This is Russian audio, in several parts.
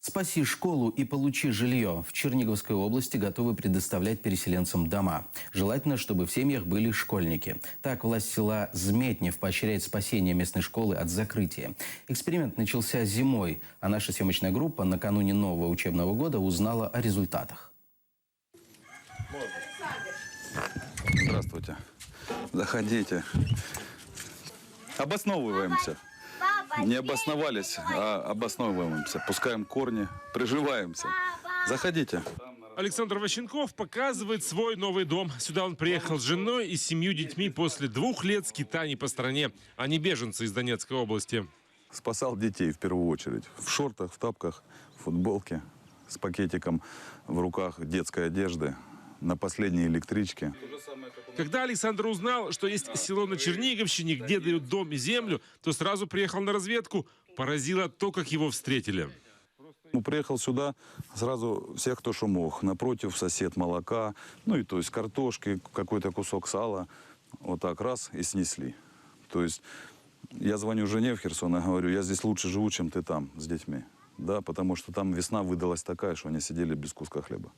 «Спаси школу и получи жилье». В Черниговской области готовы предоставлять переселенцам дома. Желательно, чтобы в семьях были школьники. Так власть села Зметнев поощряет спасение местной школы от закрытия. Эксперимент начался зимой, а наша съемочная группа накануне нового учебного года узнала о результатах. Здравствуйте. Заходите. Обосновываемся. Не обосновались, а обосновываемся. Пускаем корни, приживаемся. Заходите. Александр Ващенков показывает свой новый дом. Сюда он приехал с женой и 7 детьми после 2 лет скитаний по стране. Они беженцы из Донецкой области. Спасал детей в первую очередь. В шортах, в тапках, в футболке, с пакетиком в руках детской одежды, на последней электричке. Когда Александр узнал, что есть село на Черниговщине, где дают дом и землю, то сразу приехал на разведку. Поразило то, как его встретили. Приехал сюда, сразу всех, кто что мог. Напротив сосед молока, ну и то есть картошки, какой-то кусок сала. Вот так раз и снесли. То есть я звоню жене в Херсон и говорю, я здесь лучше живу, чем ты там с детьми. Да, потому что там весна выдалась такая, что они сидели без куска хлеба.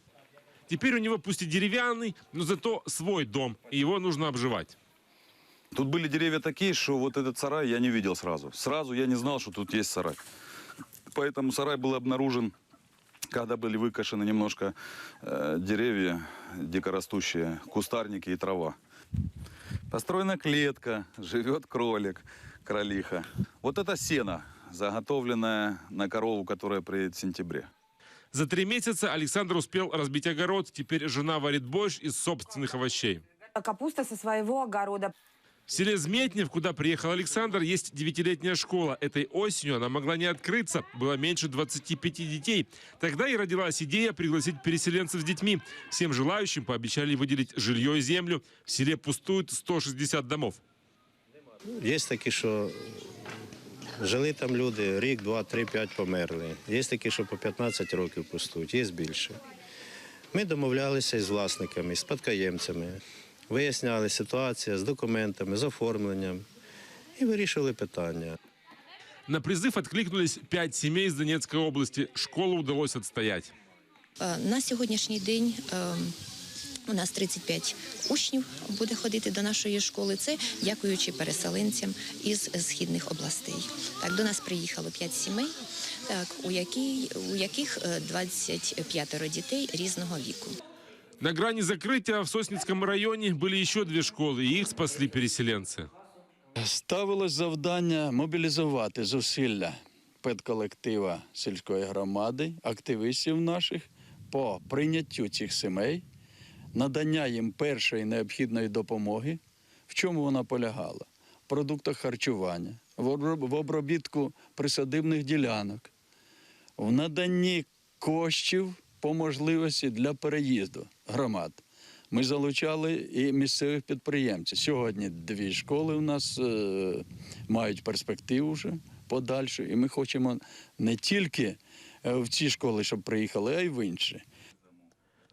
Теперь у него пусть и деревянный, но зато свой дом, и его нужно обживать. Тут были деревья такие, что вот этот сарай я не видел сразу. Сразу я не знал, что тут есть сарай. Поэтому сарай был обнаружен, когда были выкошены немножко деревья дикорастущие, кустарники и трава. Построена клетка, живет кролик, кролиха. Вот это сено, заготовленное на корову, которая приедет в сентябре. За 3 месяца Александр успел разбить огород. Теперь жена варит борщ из собственных овощей. Капуста со своего огорода. В селе Зметнев, куда приехал Александр, есть 9-летняя школа. Этой осенью она могла не открыться. Было меньше 25 детей. Тогда и родилась идея пригласить переселенцев с детьми. Всем желающим пообещали выделить жилье и землю. В селе пустуют 160 домов. Є такі, що жили там люди, рік, 2, 3, 5 померли. Є такі, що по 15 років пустують, є більше. Ми домовлялися із власниками, з спадкоємцями, виясняли ситуацію з документами, з оформленням і вирішили питання. На призыв откликнулись 5 семей из Донецкой области. Школу удалось отстоять. На сьогоднішній день у нас 35 учнів буде ходити до нашої школи. Це дякуючи переселенцям із східних областей. Так, до нас приїхало 5 сімей, так, у яких 25 дітей різного віку. На грани закрытия в Сосницком районе были еще 2 школы, и их спасли переселенцы. Ставилось завдання мобілізувати зусилля педколектива сільської громади, активістів наших по прийняттю цих сімей, надання їм першої необхідної допомоги. В чому вона полягала? В продуктах харчування, в обробітку присадибних ділянок, в наданні коштів по можливості для переїзду громад. Ми залучали і місцевих підприємців. Сьогодні 2 школи у нас мають перспективу вже подальшу. І ми хочемо не тільки в ці школи, щоб приїхали, а й в інші.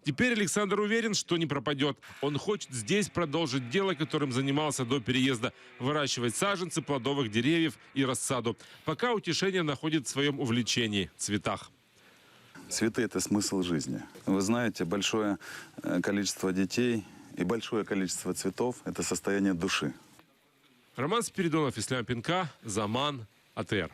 Теперь Александр уверен, что не пропадет. Он хочет здесь продолжить дело, которым занимался до переезда. Выращивать саженцы плодовых деревьев и рассаду. Пока утешение находит в своем увлечении – цветах. Цветы – это смысл жизни. Вы знаете, большое количество детей и большое количество цветов – это состояние души. Роман Спиридонов, Ислам Пинка, Заман, АТР.